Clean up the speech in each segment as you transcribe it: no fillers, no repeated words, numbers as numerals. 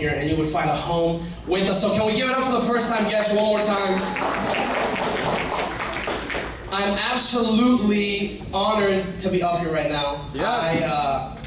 here and you would find a home with us. So can we give it up for the first time guests one more time? I'm absolutely honored to be up here right now. Yes.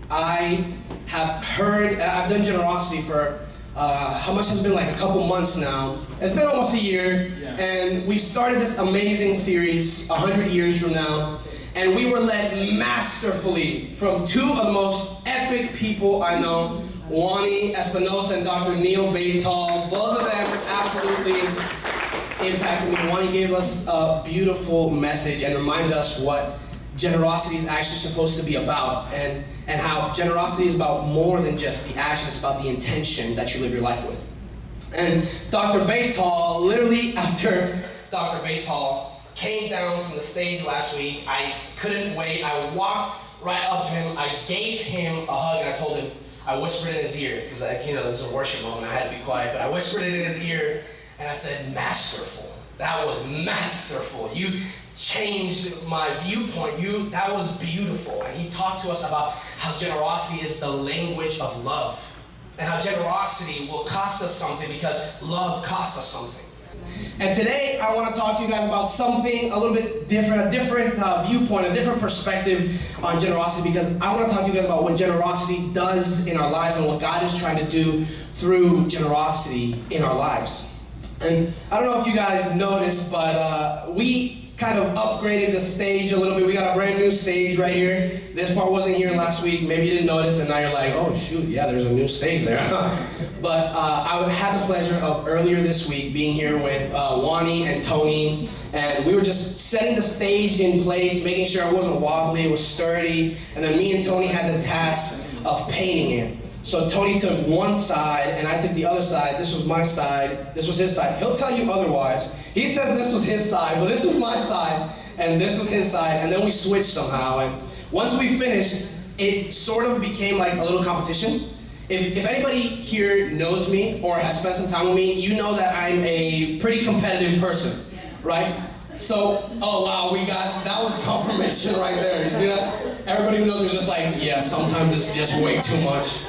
I have heard, I've done generosity for how much has been, like a couple months now. It's been almost a year, and we started this amazing series 100 years from now, and we were led masterfully from two of the most epic people I know, Wani Espinosa and Dr. Neil Baytal. Both of them absolutely impacted me. Wani gave us a beautiful message and reminded us what generosity is actually supposed to be about, and how generosity is about more than just the action, it's about the intention that you live your life with. And Dr. Baytal, literally after Dr. Baytal came down from the stage last week, I couldn't wait. I walked right up to him, I gave him a hug, and I told him, I whispered in his ear, because it was a worship moment, I had to be quiet, but I whispered it in his ear, and I said, masterful. That was masterful. You changed my viewpoint. That was beautiful. And he talked to us about how generosity is the language of love, and how generosity will cost us something because love costs us something. And today I want to talk to you guys about something a little bit different, a different viewpoint, a different perspective on generosity, because I want to talk to you guys about what generosity does in our lives and what God is trying to do through generosity in our lives. And I don't know if you guys noticed, but we kind of upgraded the stage a little bit. We got a brand new stage right here. This part wasn't here last week. Maybe you didn't notice, and now you're like, oh shoot, yeah, there's a new stage there. But I had the pleasure of earlier this week being here with Wani and Tony, and we were just setting the stage in place, making sure it wasn't wobbly, it was sturdy, and then me and Tony had the task of painting it. So Tony took one side, and I took the other side. This was my side, this was his side. He'll tell you otherwise. He says this was his side, but this was my side, and this was his side, and then we switched somehow. And once we finished, it sort of became like a little competition. If anybody here knows me or has spent some time with me, you know that I'm a pretty competitive person, right? So, oh wow, that was confirmation right there. You see that? Everybody who knows me is just like, yeah, sometimes it's just way too much.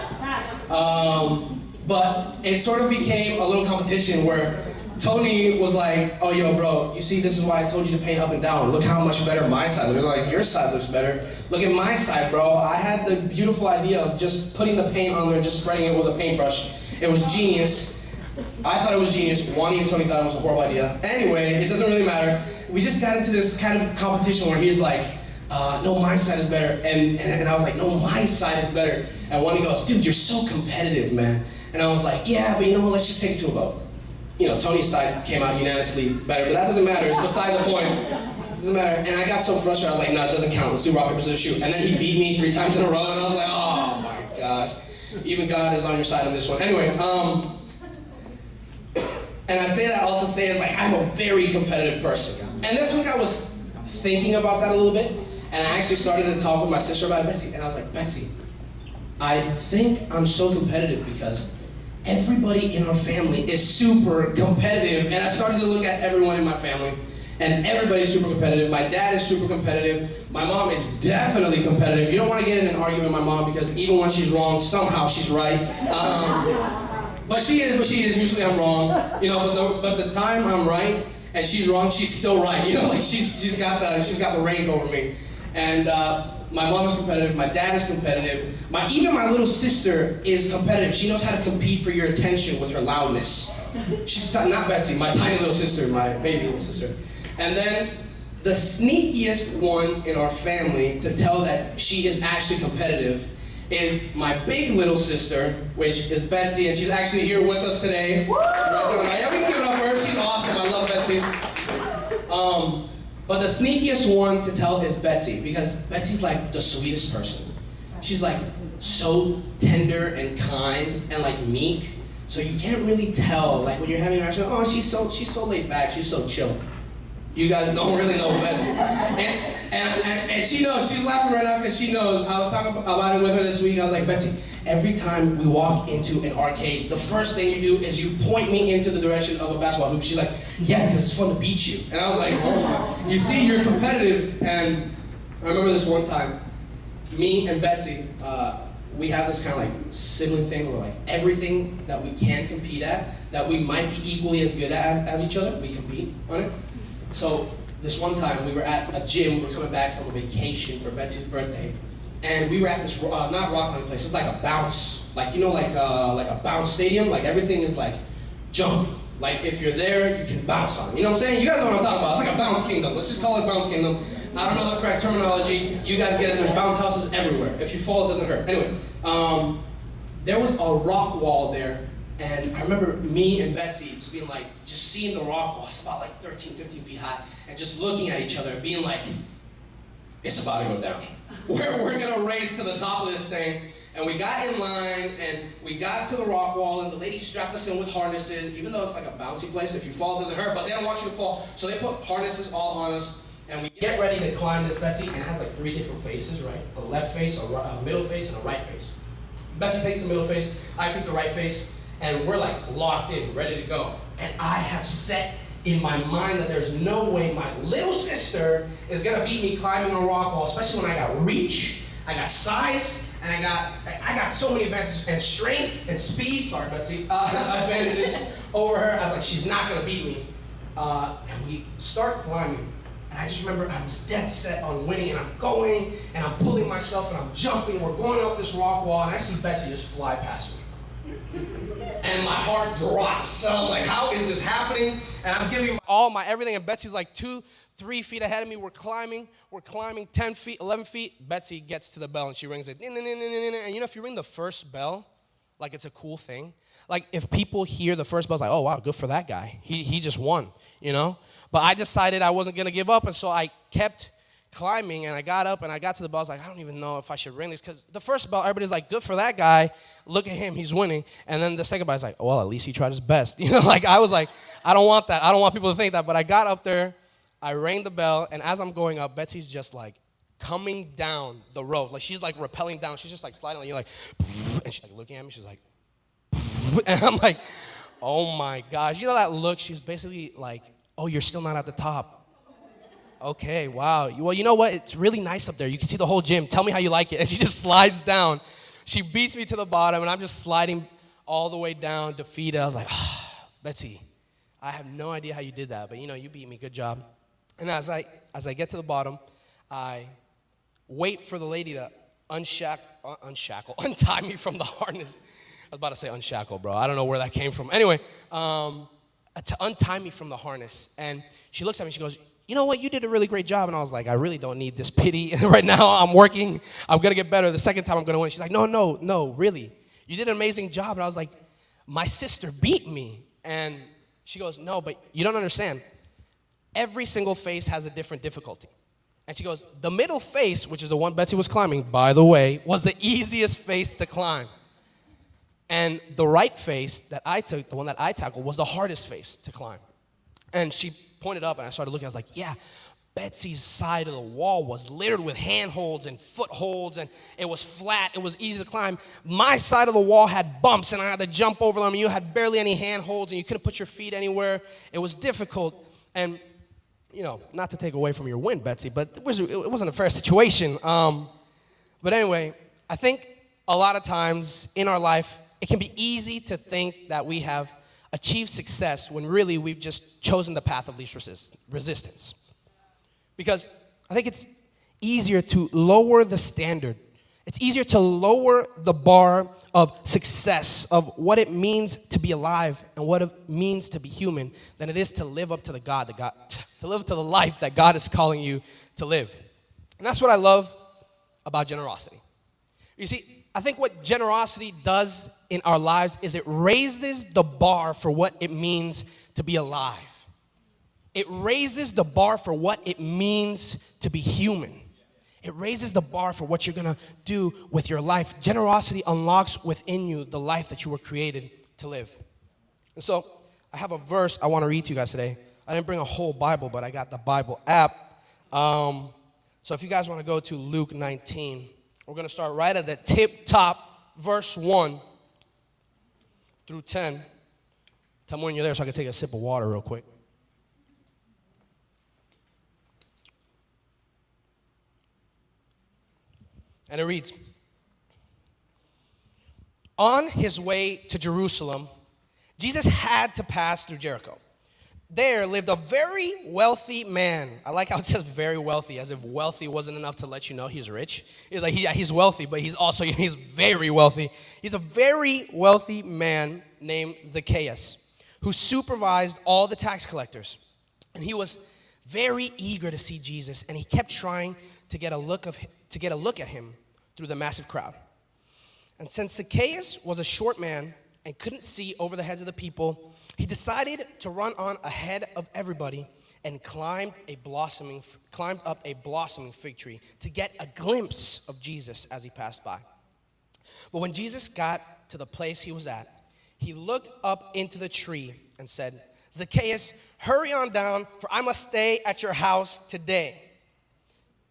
But it sort of became a little competition where Tony was like, oh yo bro, you see, this is why I told you to paint up and down. Look how much better my side looks. Like, your side looks better. Look at my side, bro. I had the beautiful idea of just putting the paint on there and just spreading it with a paintbrush. It was genius. I thought it was genius. Wani and Tony thought it was a horrible idea. Anyway, it doesn't really matter. We just got into this kind of competition where he's like, no, my side is better. And I was like, no, my side is better. And Wani goes, dude, you're so competitive, man. And I was like, yeah, but you know what, let's just take it to a vote. You know, Tony's side came out unanimously better, but that doesn't matter. It's beside the point. It doesn't matter. And I got so frustrated, I was like, no, it doesn't count. Let's do rock, paper, scissors, shoot. And then he beat me 3 times in a row, and I was like, oh my gosh. Even God is on your side on this one. Anyway, and I say that all to say is, like, I'm a very competitive person. And this week I was thinking about that a little bit, and I actually started to talk with my sister about it, Betsy, and I was like, Betsy, I think I'm so competitive because everybody in our family is super competitive. And I started to look at everyone in my family, and everybody's super competitive. My dad is super competitive. My mom is definitely competitive. You don't want to get in an argument with my mom, because even when she's wrong, somehow she's right. But she is. Usually I'm wrong. You know, but the time I'm right and she's wrong, she's still right. You know, like she's got the rank over me. And my mom is competitive, my dad is competitive, even my little sister is competitive. She knows how to compete for your attention with her loudness. She's not Betsy, my tiny little sister, my baby little sister. And then the sneakiest one in our family to tell that she is actually competitive is my big little sister, which is Betsy, and she's actually here with us today. Yeah, we can give it up for her. She's awesome. I love Betsy. But the sneakiest one to tell is Betsy, because Betsy's like the sweetest person. She's like so tender and kind and like meek, so you can't really tell, like when you're having a restaurant, oh, she's so laid back, she's so chill. You guys don't really know Betsy. And she knows, she's laughing right now because she knows. I was talking about it with her this week. I was like, Betsy, every time we walk into an arcade, the first thing you do is you point me into the direction of a basketball hoop. She's like, yeah, because it's fun to beat you. And I was like, oh my. You see, you're competitive. And I remember this one time, me and Betsy, we have this kind of like sibling thing where like everything that we can compete at, that we might be equally as good as each other, we compete on it. So this one time we were at a gym, we were coming back from a vacation for Betsy's birthday, and we were at this, not rock climbing place, it's like a bounce, like, you know, like a bounce stadium, like everything is like jumping. Like if you're there, you can bounce on it. You know what I'm saying? You guys know what I'm talking about. It's like a bounce kingdom. Let's just call it bounce kingdom. I don't know the correct terminology. You guys get it. There's bounce houses everywhere. If you fall, it doesn't hurt. Anyway, there was a rock wall there, and I remember me and Betsy just being like, just seeing the rock wall. It's about like 13, 15 feet high, and just looking at each other, being like, it's about to go down. We're gonna race to the top of this thing. And we got in line, and we got to the rock wall, and the lady strapped us in with harnesses, even though it's like a bouncy place. If you fall, it doesn't hurt, but they don't want you to fall. So they put harnesses all on us, and we get ready to climb this, Betsy, and it has like 3 different faces, right? A left face, a middle face, and a right face. Betsy takes the middle face, I take the right face, and we're like locked in, ready to go. And I have set in my mind that there's no way my little sister is gonna beat me climbing a rock wall, especially when I got reach, I got size, and I got so many advantages, and strength and speed, sorry Betsy, advantages over her. I was like, she's not gonna beat me. And we start climbing, and I just remember I was dead set on winning, and I'm going, and I'm pulling myself, and I'm jumping, we're going up this rock wall, and I see Betsy just fly past me. And my heart drops. So I'm like, how is this happening? And I'm giving all my everything, and Betsy's like 2-3 feet ahead of me. We're climbing 10 feet, 11 feet. Betsy gets to the bell, and she rings it. And you know, if you ring the first bell, like it's a cool thing. Like if people hear the first bell, it's like, oh, wow, good for that guy. He just won, you know? But I decided I wasn't going to give up, and so I kept climbing, and I got up, and I got to the bell. I was like, I don't even know if I should ring this, because the first bell, everybody's like, good for that guy. Look at him, he's winning. And then the second bell, I was like, well, at least he tried his best. You know, like I was like, I don't want that. I don't want people to think that. But I got up there, I rang the bell, and as I'm going up, Betsy's just like coming down the road. Like she's like rappelling down. She's just like sliding, like you're like, and she's like looking at me. She's like, and I'm like, oh my gosh. You know that look? She's basically like, oh, you're still not at the top. Okay, wow. Well, you know what? It's really nice up there. You can see the whole gym. Tell me how you like it. And she just slides down. She beats me to the bottom, and I'm just sliding all the way down, defeated. I was like, Betsy, I have no idea how you did that, but you know, you beat me. Good job. And as I get to the bottom, I wait for the lady to untie me from the harness. I was about to say unshackle, bro. I don't know where that came from. Anyway, to untie me from the harness. And she looks at me, she goes, you know what, you did a really great job. And I was like, I really don't need this pity. Right now, I'm working. I'm going to get better. The second time, I'm going to win. She's like, no, really. You did an amazing job. And I was like, my sister beat me. And she goes, no, but you don't understand. Every single face has a different difficulty. And she goes, the middle face, which is the one Betsy was climbing, by the way, was the easiest face to climb. And the right face that I took, the one that I tackled, was the hardest face to climb. And she pointed up, and I started looking. I was like, yeah, Betsy's side of the wall was littered with handholds and footholds, and it was flat. It was easy to climb. My side of the wall had bumps, and I had to jump over them. And you had barely any handholds, and you couldn't put your feet anywhere. It was difficult. And, you know, not to take away from your win, Betsy, but it wasn't a fair situation. But anyway, I think a lot of times in our life, it can be easy to think that we have achieved success when really we've just chosen the path of least resistance. Because I think it's easier to lower the standard. It's easier to lower the bar of success, of what it means to be alive and what it means to be human, than it is to live up to to live to the life that God is calling you to live. And that's what I love about generosity. You see, I think what generosity does in our lives is it raises the bar for what it means to be alive. It raises the bar for what it means to be human. It raises the bar for what you're going to do with your life. Generosity unlocks within you the life that you were created to live. And so I have a verse I want to read to you guys today. I didn't bring a whole Bible, but I got the Bible app. So if you guys want to go to Luke 19, we're going to start right at the tip top, verse 1 through 10. Tell me when you're there so I can take a sip of water real quick. And it reads, On his way to Jerusalem, Jesus had to pass through Jericho. There lived a very wealthy man. I like how it says very wealthy, as if wealthy wasn't enough to let you know he's rich. He's like, yeah, he's wealthy, but he's very wealthy. He's a very wealthy man named Zacchaeus, who supervised all the tax collectors. And he was very eager to see Jesus, and he kept trying to get a look at him through the massive crowd. And since Zacchaeus was a short man and couldn't see over the heads of the people, he decided to run on ahead of everybody and climbed up a blossoming fig tree to get a glimpse of Jesus as he passed by. But when Jesus got to the place he was at, he looked up into the tree and said, "Zacchaeus, hurry on down, for I must stay at your house today."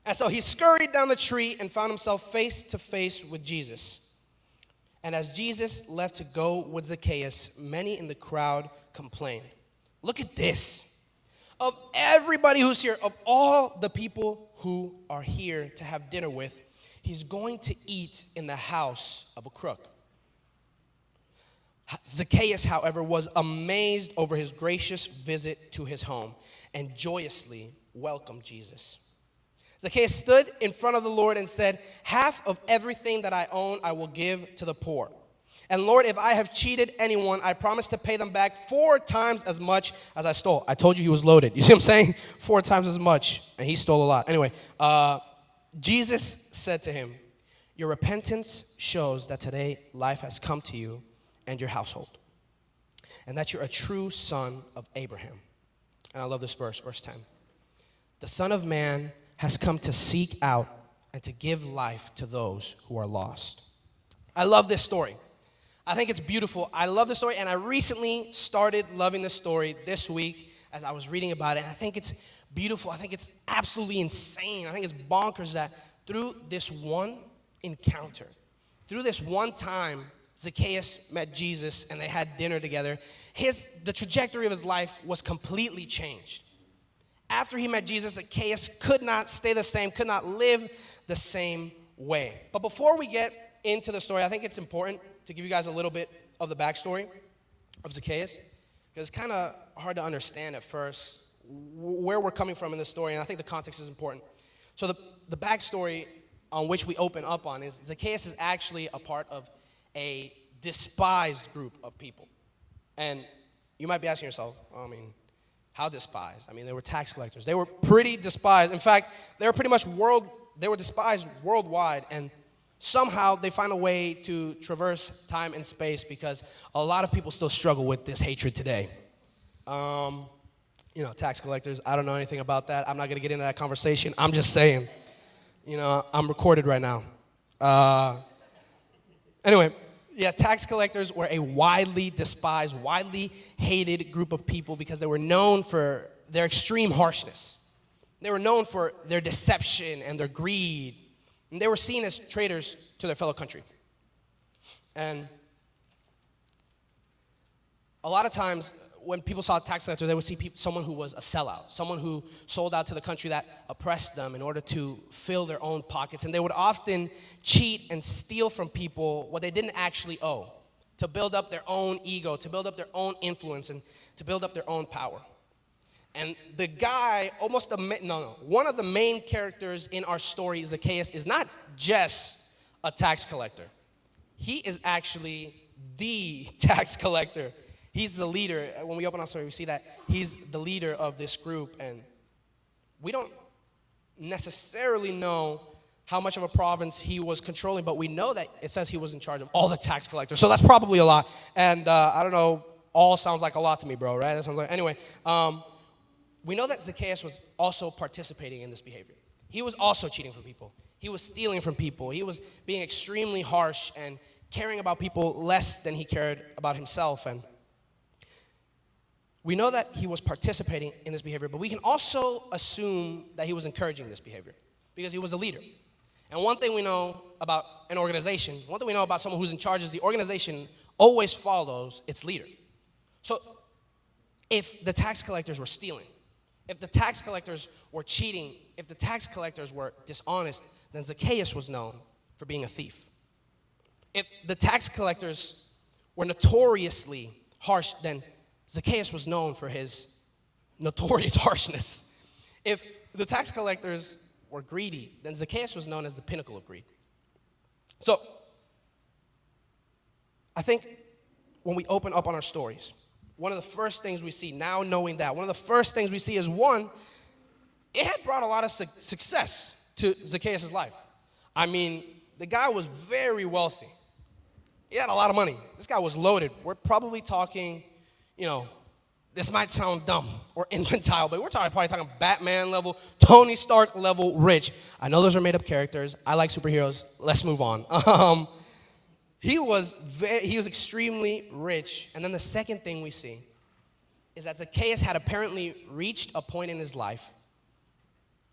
And so he scurried down the tree and found himself face to face with Jesus. And as Jesus left to go with Zacchaeus, many in the crowd complained, "Look at this. Of everybody who's here, of all the people who are here to have dinner with, he's going to eat in the house of a crook." Zacchaeus, however, was amazed over his gracious visit to his home and joyously welcomed Jesus. Zacchaeus stood in front of the Lord and said, "Half of everything that I own I will give to the poor. And Lord, if I have cheated anyone, I promise to pay them back 4 times as much as I stole." I told you he was loaded. You see what I'm saying? 4 times as much. And he stole a lot. Anyway, Jesus said to him, "Your repentance shows that today life has come to you and your household, and that you're a true son of Abraham." And I love this verse 10. "The Son of Man has come to seek out and to give life to those who are lost." I love this story. I think it's beautiful. I love this story, and I recently started loving this story this week as I was reading about it. And I think it's beautiful. I think it's absolutely insane. I think it's bonkers that through this one encounter, through this one time Zacchaeus met Jesus and they had dinner together, the trajectory of his life was completely changed. After he met Jesus, Zacchaeus could not stay the same, could not live the same way. But before we get into the story, I think it's important to give you guys a little bit of the backstory of Zacchaeus, because it's kind of hard to understand at first where we're coming from in the story, and I think the context is important. So the backstory on which we open up on is Zacchaeus is actually a part of a despised group of people. And you might be asking yourself, how despised? They were tax collectors. They were pretty despised. In fact, they were despised worldwide, and somehow they find a way to traverse time and space because a lot of people still struggle with this hatred today. Tax collectors, I don't know anything about that. I'm not going to get into that conversation. I'm just saying, I'm recorded right now. Anyway, tax collectors were a widely despised, widely hated group of people because they were known for their extreme harshness. They were known for their deception and their greed. And they were seen as traitors to their fellow country. And a lot of times when people saw a tax collector, they would see someone who was a sellout, someone who sold out to the country that oppressed them in order to fill their own pockets. And they would often cheat and steal from people what they didn't actually owe, to build up their own ego, to build up their own influence, and to build up their own power. And the guy, one of the main characters in our story, Zacchaeus, is not just a tax collector. He is actually the tax collector. He's the leader. When we open our story, we see that he's the leader of this group. And we don't necessarily know how much of a province he was controlling, but we know that it says he was in charge of all the tax collectors. So that's probably a lot. And I don't know, all sounds like a lot to me, bro, right? That sounds like, anyway, we know that Zacchaeus was also participating in this behavior. He was also cheating from people. He was stealing from people. He was being extremely harsh and caring about people less than he cared about himself. And we know that he was participating in this behavior, but we can also assume that he was encouraging this behavior because he was a leader. And one thing we know about an organization, one thing we know about someone who's in charge is the organization always follows its leader. So if the tax collectors were stealing, if the tax collectors were cheating, if the tax collectors were dishonest, then Zacchaeus was known for being a thief. If the tax collectors were notoriously harsh, then Zacchaeus was known for his notorious harshness. If the tax collectors were greedy, then Zacchaeus was known as the pinnacle of greed. So, I think when we open up on our stories, one of the first things we see, now knowing that, one of the first things we see is, one, it had brought a lot of success to Zacchaeus' life. I mean, the guy was very wealthy. He had a lot of money. This guy was loaded. We're probably talking, this might sound dumb or infantile, but we're probably talking Batman level, Tony Stark level rich. I know those are made up characters. I like superheroes. Let's move on. He was extremely rich. And then the second thing we see is that Zacchaeus had apparently reached a point in his life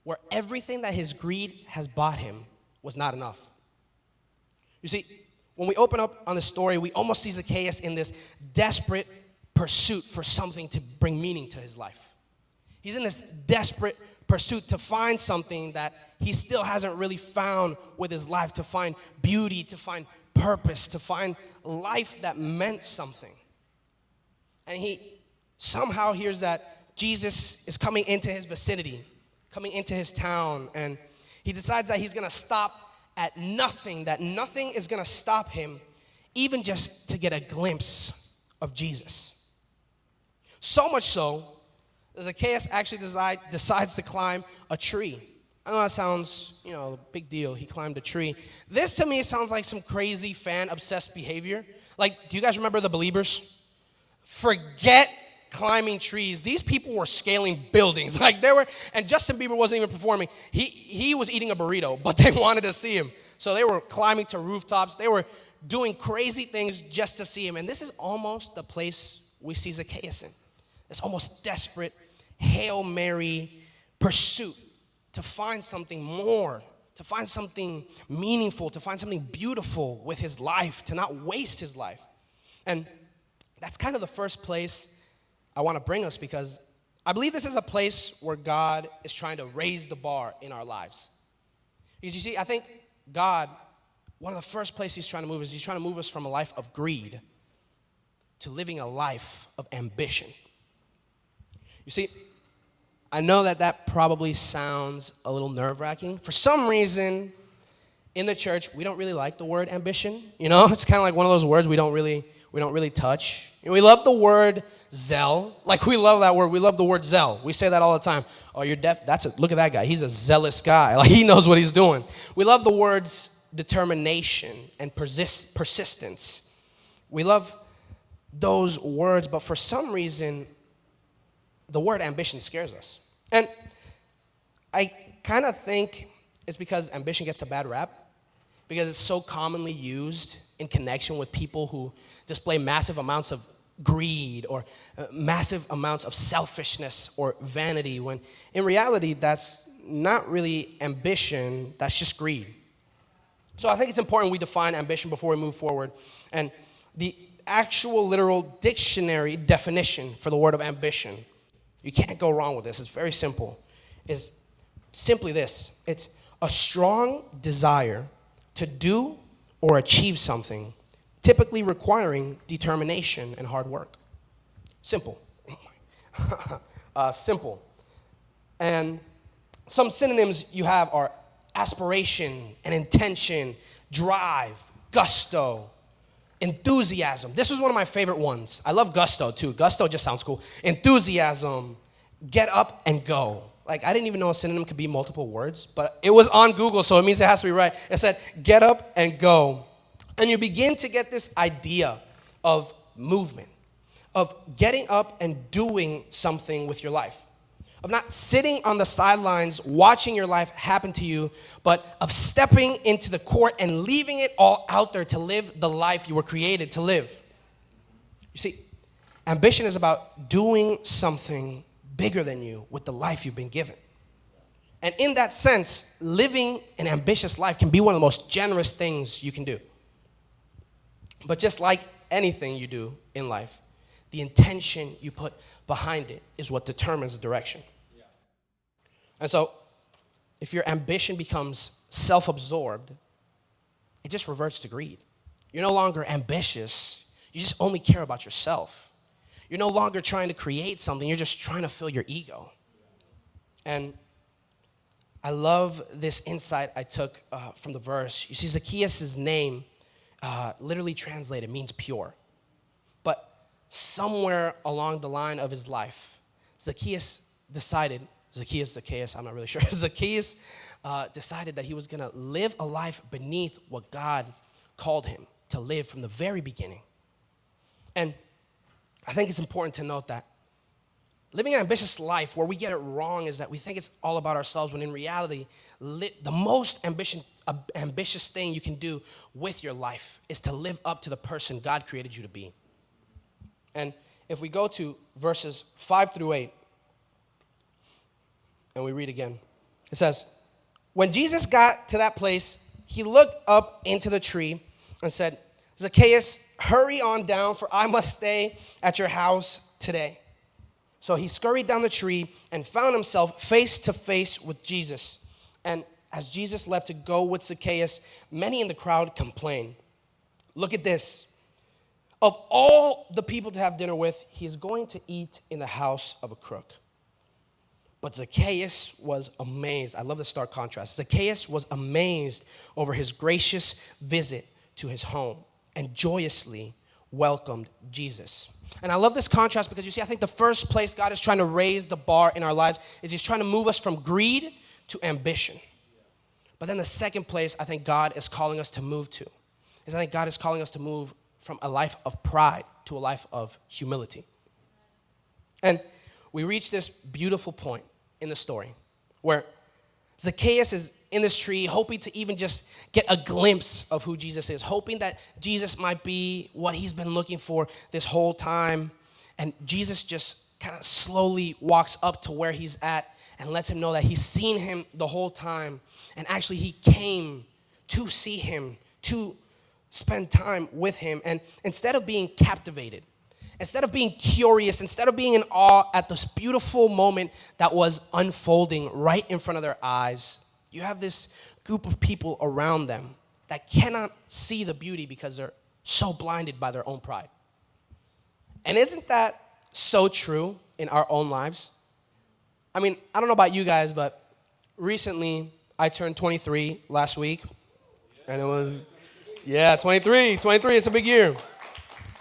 where everything that his greed has bought him was not enough. You see, when we open up on the story, we almost see Zacchaeus in this desperate pursuit for something to bring meaning to his life. He's in this desperate pursuit to find something that he still hasn't really found with his life, to find beauty, to find purpose, to find life that meant something. And he somehow hears that Jesus is coming into his vicinity, coming into his town, and he decides that he's going to stop at nothing, that nothing is going to stop him, even just to get a glimpse of Jesus. So much so, that Zacchaeus actually decides to climb a tree. I know that sounds, a big deal. He climbed a tree. This, to me, sounds like some crazy fan-obsessed behavior. Like, do you guys remember the Beliebers? Forget climbing trees. These people were scaling buildings. And Justin Bieber wasn't even performing. He was eating a burrito, but they wanted to see him. So they were climbing to rooftops. They were doing crazy things just to see him. And this is almost the place we see Zacchaeus in. This almost desperate, Hail Mary pursuit to find something more, to find something meaningful, to find something beautiful with his life, to not waste his life. And that's kind of the first place I want to bring us, because I believe this is a place where God is trying to raise the bar in our lives. Because you see, I think God, one of the first places he's trying to move us from a life of greed to living a life of ambition. You see, I know that probably sounds a little nerve-wracking. For some reason, in the church, we don't really like the word ambition. It's kind of like one of those words we don't really touch. We love the word zeal. We love that word. We love the word zeal. We say that all the time. Oh, you're deaf? Look at that guy. He's a zealous guy. He knows what he's doing. We love the words determination and persistence. We love those words, but for some reason, the word ambition scares us. And I kind of think it's because ambition gets a bad rap, because it's so commonly used in connection with people who display massive amounts of greed or massive amounts of selfishness or vanity, when in reality, that's not really ambition, that's just greed. So I think it's important we define ambition before we move forward. And the actual literal dictionary definition for the word of ambition, you can't go wrong with this, it's very simple, is simply this: it's a strong desire to do or achieve something, typically requiring determination and hard work. Simple. Simple. And some synonyms you have are aspiration and intention, drive, gusto, enthusiasm. This was one of my favorite ones. I love gusto too. Gusto just sounds cool. Enthusiasm, get up and go. I didn't even know a synonym could be multiple words, but it was on Google, so it means it has to be right. It said, get up and go. And you begin to get this idea of movement, of getting up and doing something with your life, of not sitting on the sidelines watching your life happen to you, but of stepping into the court and leaving it all out there to live the life you were created to live. You see, ambition is about doing something bigger than you with the life you've been given. And in that sense, living an ambitious life can be one of the most generous things you can do. But just like anything you do in life, the intention you put behind it is what determines the direction. Yeah. And so, if your ambition becomes self-absorbed, it just reverts to greed. You're no longer ambitious. You just only care about yourself. You're no longer trying to create something. You're just trying to fill your ego. And I love this insight I took from the verse. You see, Zacchaeus' name, literally translated, means pure. But somewhere along the line of his life, Zacchaeus, I'm not really sure. Zacchaeus decided that he was going to live a life beneath what God called him to live from the very beginning. And I think it's important to note that living an ambitious life where we get it wrong is that we think it's all about ourselves, when in reality, the most ambitious thing you can do with your life is to live up to the person God created you to be. And if we go to verses 5 through 8, and we read again, it says, when Jesus got to that place, he looked up into the tree and said, Zacchaeus, hurry on down, for I must stay at your house today. So he scurried down the tree and found himself face to face with Jesus. And as Jesus left to go with Zacchaeus, many in the crowd complained. Look at this. Of all the people to have dinner with, he is going to eat in the house of a crook. But Zacchaeus was amazed. I love the stark contrast. Zacchaeus was amazed over his gracious visit to his home and joyously welcomed Jesus. And I love this contrast because you see, I think the first place God is trying to raise the bar in our lives is he's trying to move us from greed to ambition. But then the second place I think God is calling us to move to is I think God is calling us to move from a life of pride to a life of humility. And we reach this beautiful point in the story where Zacchaeus is in this tree hoping to even just get a glimpse of who Jesus is, hoping that Jesus might be what he's been looking for this whole time. And Jesus just kind of slowly walks up to where he's at and lets him know that he's seen him the whole time. And actually he came to see him, to spend time with him. And instead of being captivated, instead of being curious, instead of being in awe at this beautiful moment that was unfolding right in front of their eyes, you have this group of people around them that cannot see the beauty because they're so blinded by their own pride. And isn't that so true in our own lives? I mean, I don't know about you guys, but recently I turned 23 last week. And it was, 23, it's a big year.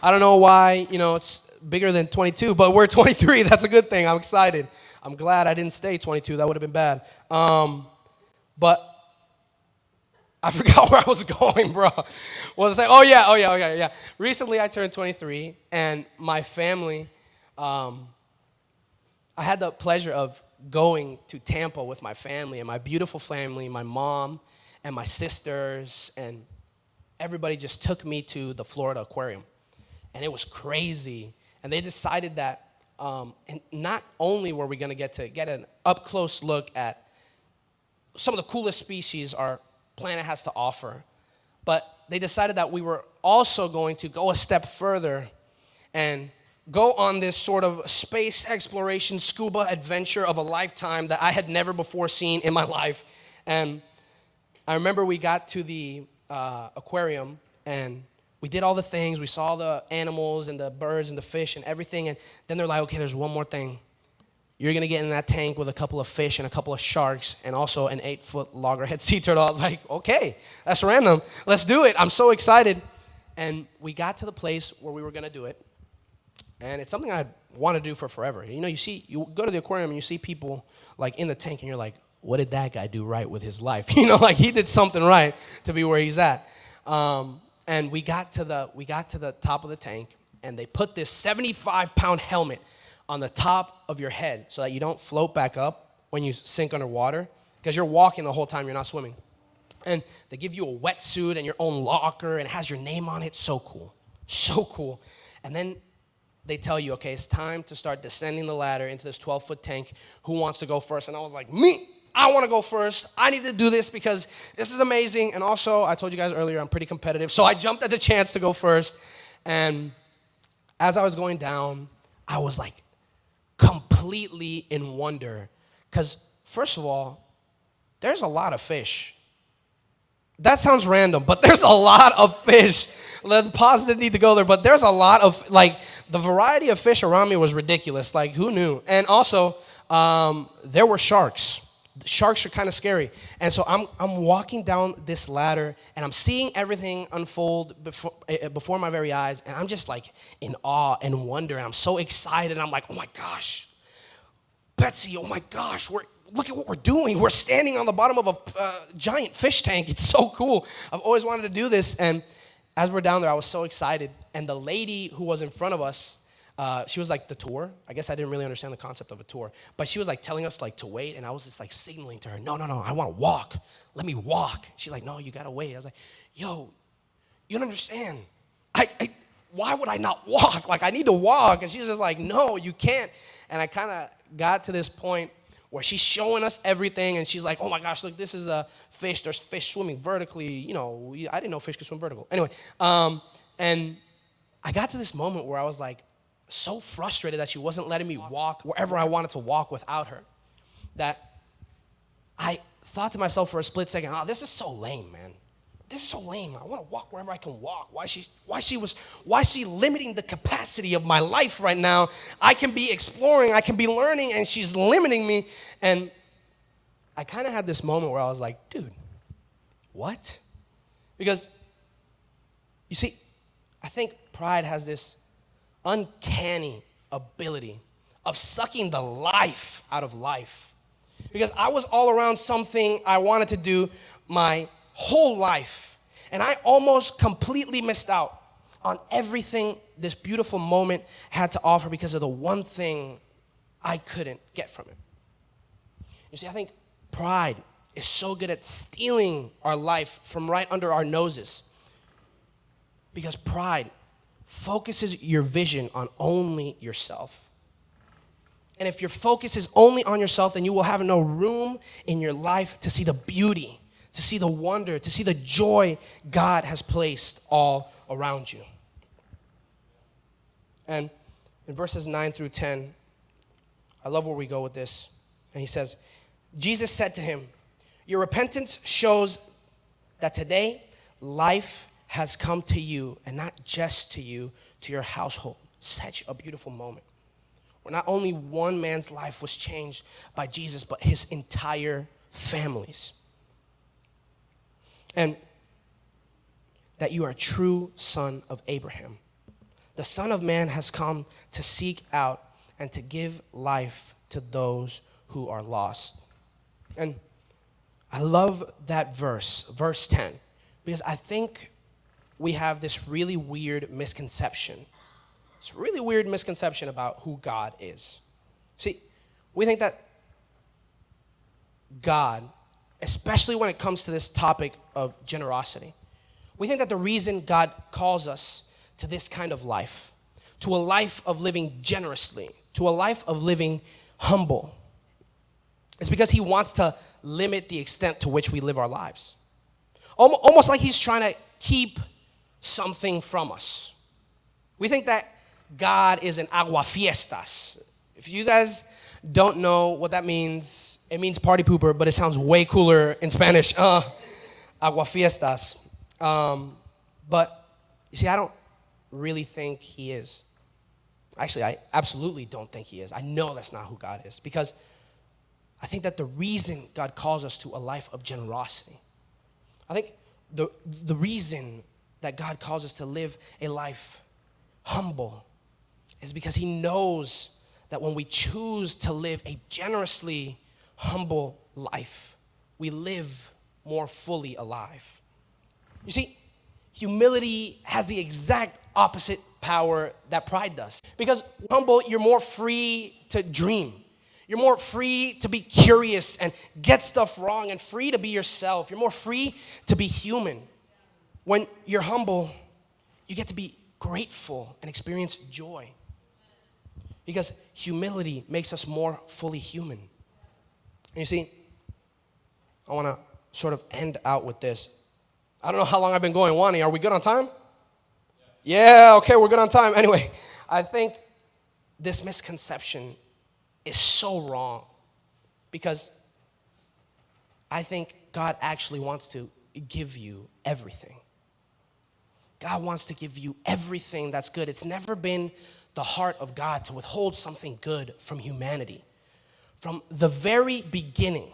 I don't know why, it's bigger than 22, but we're 23. That's a good thing. I'm excited. I'm glad I didn't stay 22. That would have been bad. But I forgot where I was going, bro. What was I saying? Oh, yeah. Recently, I turned 23, and my family, I had the pleasure of going to Tampa with my family, and my beautiful family, my mom and my sisters, and everybody just took me to the Florida Aquarium. And it was crazy. And they decided that and not only were we going to get an up-close look at some of the coolest species our planet has to offer, but they decided that we were also going to go a step further and go on this sort of space exploration, scuba adventure of a lifetime that I had never before seen in my life. And I remember we got to the aquarium, and we did all the things. We saw the animals and the birds and the fish and everything. And then they're like, okay, there's one more thing. You're going to get in that tank with a couple of fish and a couple of sharks and also an 8-foot loggerhead sea turtle. I was like, okay, that's random. Let's do it. I'm so excited. And we got to the place where we were going to do it. And it's something I want to do for forever. You go to the aquarium and you see people like in the tank and you're like, what did that guy do right with his life? Like he did something right to be where he's at. And we got to the top of the tank, and they put this 75-pound helmet on the top of your head so that you don't float back up when you sink underwater, because you're walking the whole time, you're not swimming. And they give you a wetsuit and your own locker, and it has your name on it. So cool. And then they tell you, okay, it's time to start descending the ladder into this 12-foot tank. Who wants to go first? And I was like, me. I want to go first. I need to do this because this is amazing. And also, I told you guys earlier, I'm pretty competitive. So I jumped at the chance to go first. And as I was going down, I was like completely in wonder. Because first of all, there's a lot of fish. That sounds random, but there's a lot of fish. The pause didn't need to go there, but there's a lot of, like, the variety of fish around me was ridiculous. Like, who knew? And also, there were sharks. Sharks are kind of scary. And so I'm walking down this ladder, and I'm seeing everything unfold before my very eyes, and I'm just, like, in awe and wonder, and I'm so excited. I'm like, oh, my gosh, Betsy, oh, my gosh, look at what we're doing. We're standing on the bottom of a giant fish tank. It's so cool. I've always wanted to do this. And as we're down there, I was so excited. And the lady who was in front of us, she was like the tour. I guess I didn't really understand the concept of a tour. But she was like telling us like to wait. And I was just like signaling to her, no, I want to walk. Let me walk. She's like, no, you got to wait. I was like, yo, you don't understand. Why would I not walk? Like, I need to walk. And she's just like, no, you can't. And I kind of got to this point where she's showing us everything, and she's like, oh, my gosh, look, this is a fish. There's fish swimming vertically. You know, I didn't know fish could swim vertical. Anyway, and I got to this moment where I was, like, so frustrated that she wasn't letting me walk wherever I wanted to walk without her, that I thought to myself for a split second, oh, this is so lame, man. This is so lame. I want to walk wherever I can walk. Why is she limiting the capacity of my life right now? I can be exploring, I can be learning, and she's limiting me. And I kind of had this moment where I was like, dude, what? Because, you see, I think pride has this uncanny ability of sucking the life out of life. Because I was all around something I wanted to do my whole life, and I almost completely missed out on everything this beautiful moment had to offer because of the one thing I couldn't get from it. You see, I think pride is so good at stealing our life from right under our noses, because pride focuses your vision on only yourself. And if your focus is only on yourself, then you will have no room in your life to see the beauty, to see the wonder, to see the joy God has placed all around you. And in verses 9 through 10, I love where we go with this. And he says, Jesus said to him, your repentance shows that today life has come to you, and not just to you, to your household. Such a beautiful moment, where not only one man's life was changed by Jesus, but his entire family's. And that you are a true son of Abraham. The Son of Man has come to seek out and to give life to those who are lost. And I love that verse 10, because I think we have this really weird misconception. It's a really weird misconception about who God is. See, we think that God, especially when it comes to this topic of generosity, we think that the reason God calls us to this kind of life, to a life of living generously, to a life of living humble, is because he wants to limit the extent to which we live our lives. Almost like he's trying to keep something from us. We think that God is an aguafiestas. If you guys don't know what that means, it means party pooper, but it sounds way cooler in Spanish. Aguafiestas. But you see, I don't really think he is. Actually, I absolutely don't think he is. I know that's not who God is, because I think that the reason God calls us to a life of generosity, I think the reason that God calls us to live a life humble is because he knows that when we choose to live a generously humble life, we live more fully alive. You see, humility has the exact opposite power that pride does. Because humble, you're more free to dream. You're more free to be curious and get stuff wrong, and free to be yourself. You're more free to be human. When you're humble, you get to be grateful and experience joy. Because humility makes us more fully human. And you see, I want to sort of end out with this. I don't know how long I've been going. Wani, are we good on time? Yeah, okay, we're good on time. Anyway, I think this misconception is so wrong, because I think God actually wants to give you everything. God wants to give you everything that's good. It's never been the heart of God to withhold something good from humanity. From the very beginning,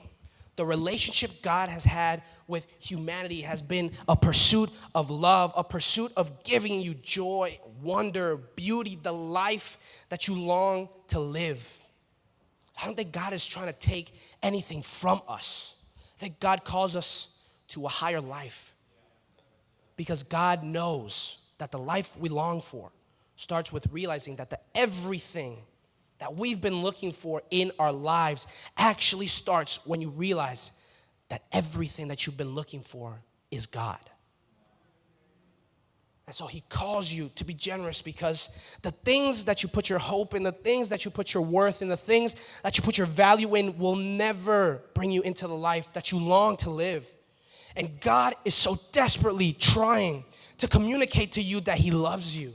the relationship God has had with humanity has been a pursuit of love, a pursuit of giving you joy, wonder, beauty, the life that you long to live. I don't think God is trying to take anything from us. I think God calls us to a higher life because God knows that the life we long for starts with realizing that everything that we've been looking for in our lives actually starts when you realize that everything that you've been looking for is God. And so he calls you to be generous because the things that you put your hope in, the things that you put your worth in, the things that you put your value in will never bring you into the life that you long to live. And God is so desperately trying to communicate to you that he loves you.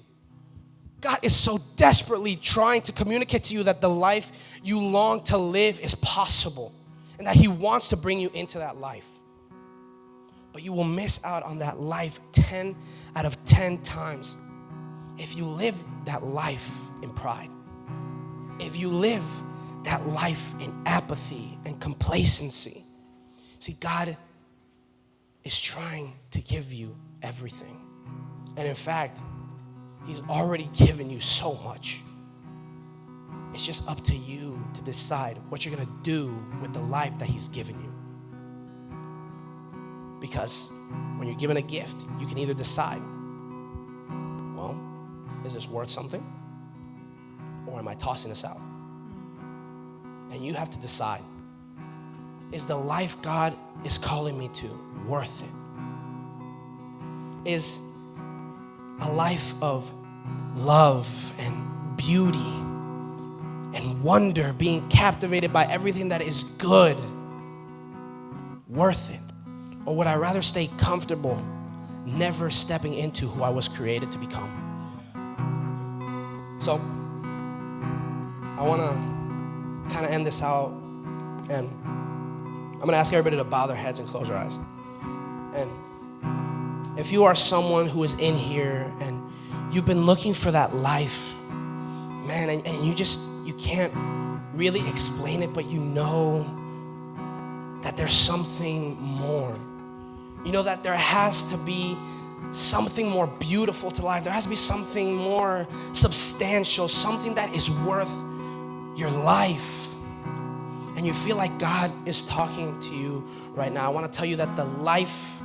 God is so desperately trying to communicate to you that the life you long to live is possible and that he wants to bring you into that life. But you will miss out on that life 10 out of 10 times if you live that life in pride. If you live that life in apathy and complacency. See, God is trying to give you everything. And in fact, he's already given you so much. It's just up to you to decide what you're going to do with the life that he's given you. Because when you're given a gift, you can either decide, well, is this worth something? Or am I tossing this out? And you have to decide, is the life God is calling me to worth it? Is a life of love and beauty and wonder, being captivated by everything that is good, worth it? Or would I rather stay comfortable, never stepping into who I was created to become? So, I want to kind of end this out, and I'm going to ask everybody to bow their heads and close their eyes. And if you are someone who is in here and you've been looking for that life, man, and you can't really explain it, but you know that there's something more. You know that there has to be something more beautiful to life. There has to be something more substantial, something that is worth your life. And you feel like God is talking to you right now. I want to tell you that the life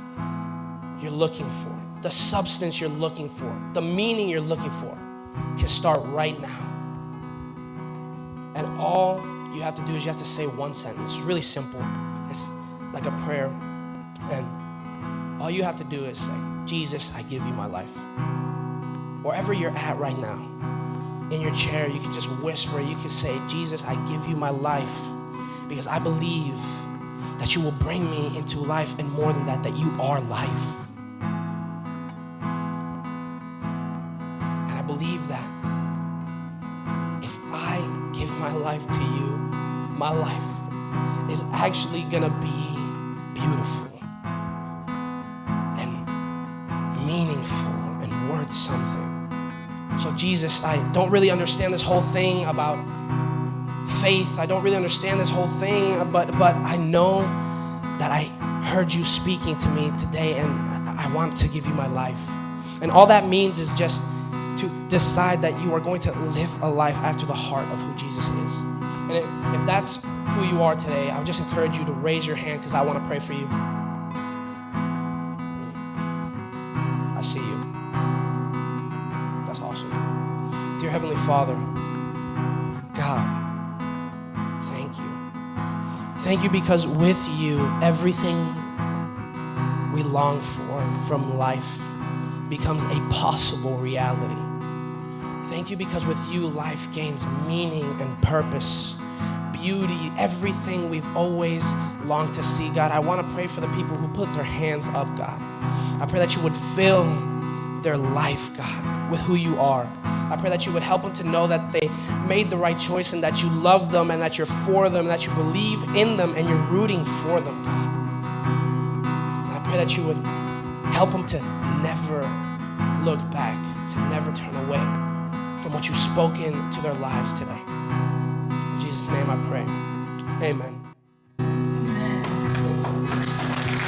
you're looking for, the substance you're looking for, the meaning you're looking for can start right now. And all you have to do is you have to say one sentence. It's really simple. It's like a prayer. And all you have to do is say, Jesus, I give you my life. Wherever you're at right now, in your chair, you can just whisper, you can say, Jesus, I give you my life because I believe that you will bring me into life, and more than that you are life. And I believe that if I give my life to you, my life is actually gonna be beautiful and meaningful and worth something. So Jesus, I don't really understand this whole thing about faith. I don't really understand this whole thing, but I know that I heard you speaking to me today, and I want to give you my life. And all that means is just to decide that you are going to live a life after the heart of who Jesus is. And if that's who you are today, I would just encourage you to raise your hand because I want to pray for you. I see you. That's awesome. Dear Heavenly Father, God, thank you. Thank you because with you, everything we long for from life becomes a possible reality. Thank you because with you, life gains meaning and purpose, beauty, everything we've always longed to see. God, I want to pray for the people who put their hands up, God. I pray that you would fill their life, God, with who you are. I pray that you would help them to know that they made the right choice and that you love them and that you're for them and that you believe in them and you're rooting for them, God. And I pray pray that you would help them to never look back, to never turn away from what you've spoken to their lives today. In Jesus' name I pray. Amen.